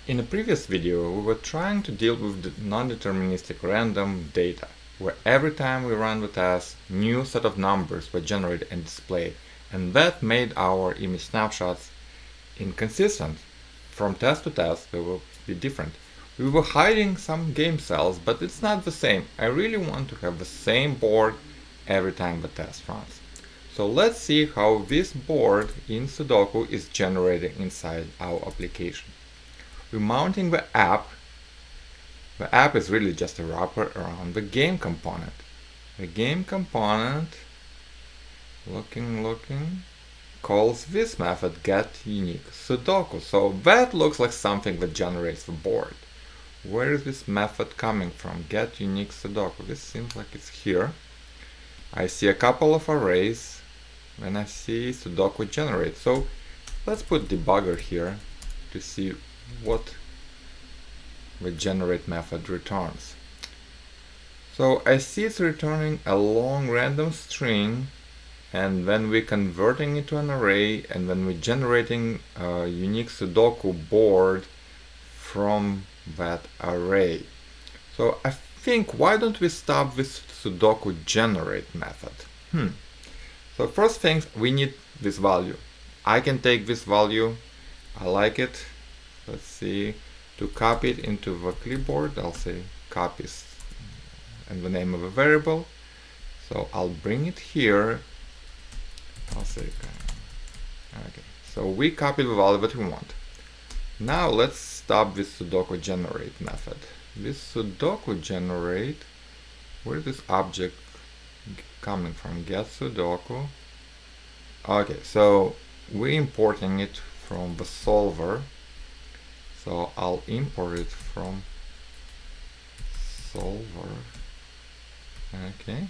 In a previous video, we were trying to deal with the non-deterministic random data, where every time we run the test, new set of numbers were generated and displayed, and that made our image snapshots inconsistent. From test to test, they will be different. We were hiding some game cells, but it's not the same. I really want to have the same board every time the test runs. So let's see how this board in Sudoku is generated inside our application. We're mounting the app. The app is really just a wrapper around the game component. The game component, looking, calls this method getUniqueSudoku. So that looks like something that generates the board. Where is this method coming from? GetUniqueSudoku. This seems like it's here. I see a couple of arrays when I see Sudoku generate. So let's put debugger here to see what the generate method returns. So I see it's returning a long random string, and then we're converting it to an array, and then we're generating a unique Sudoku board from that array. So I think, why don't we stop this Sudoku generate method? So first things, we need this value. I can take this value, I like it. Let's see, to copy it into the clipboard, I'll say copies and the name of a variable. So I'll bring it here. I'll say, okay. So we copy the value that we want. Now let's stop this Sudoku generate method. This Sudoku generate, where is this object coming from? Get Sudoku. Okay, so we're importing it from the solver. So I'll import it from solver. Okay.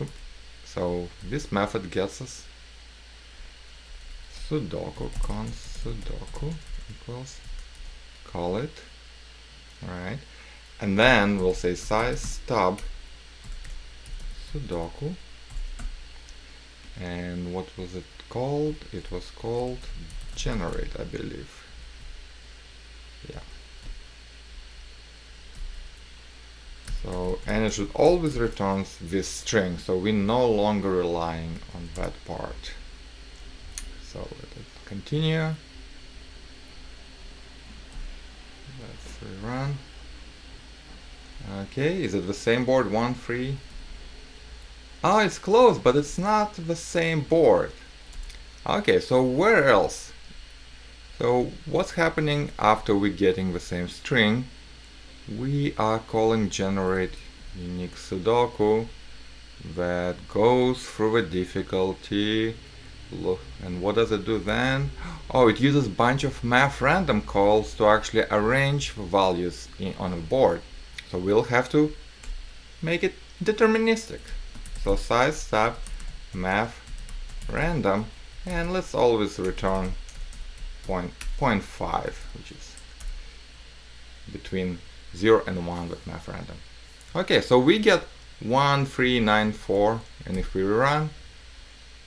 Oops. So this method gets us Sudoku const Sudoku equals, call it. Alright. And then we'll say size stub Sudoku. And what was it called? It was called generate, I believe. Yeah. So, and it should always return this string, so we're no longer relying on that part. So let it continue. Let's rerun. Okay, is it the same board? 1, 3. Oh, it's close, but it's not the same board. Okay, so where else? So what's happening after we're getting the same string? We are calling generate unique Sudoku that goes through the difficulty. Look, and what does it do then? Oh, it uses a bunch of math random calls to actually arrange the values on a board. So we'll have to make it deterministic. So size stub math random, and let's always return 0.5, which is between 0 and 1 with math random. Okay, so we get 1394, and if we run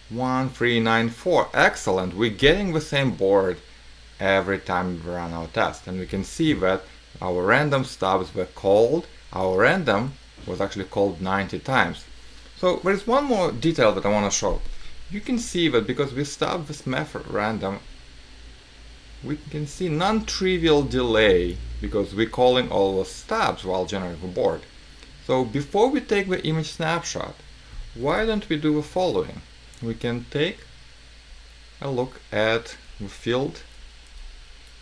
1394, excellent, we're getting the same board every time we run our test, and we can see that our random stubs were called, our random was actually called 90 times. So there's one more detail that I want to show. You can see that because we stop this method random, we can see non-trivial delay because we're calling all the stubs while generating the board. So before we take the image snapshot, why don't we do the following? We can take a look at the field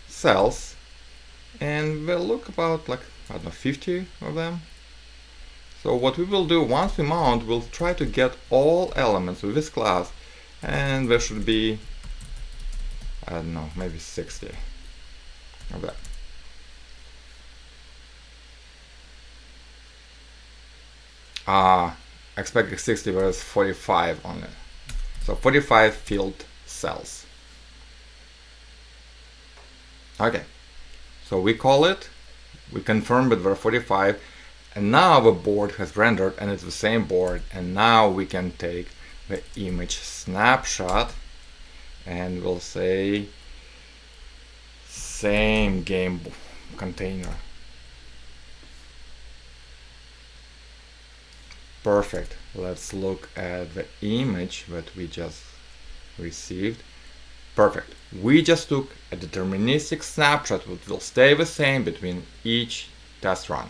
cells, and we'll look about like, I don't know, 50 of them. So what we will do, once we mount, we'll try to get all elements of this class, and there should be, I don't know, maybe 60 of that. Expected 60, whereas 45 only. So 45 field cells. Okay, so we call it, we confirm that there are 45, and now the board has rendered and it's the same board, and now we can take the image snapshot and we'll say same game container. Perfect. Let's look at the image that we just received. Perfect. We just took a deterministic snapshot that will stay the same between each test run.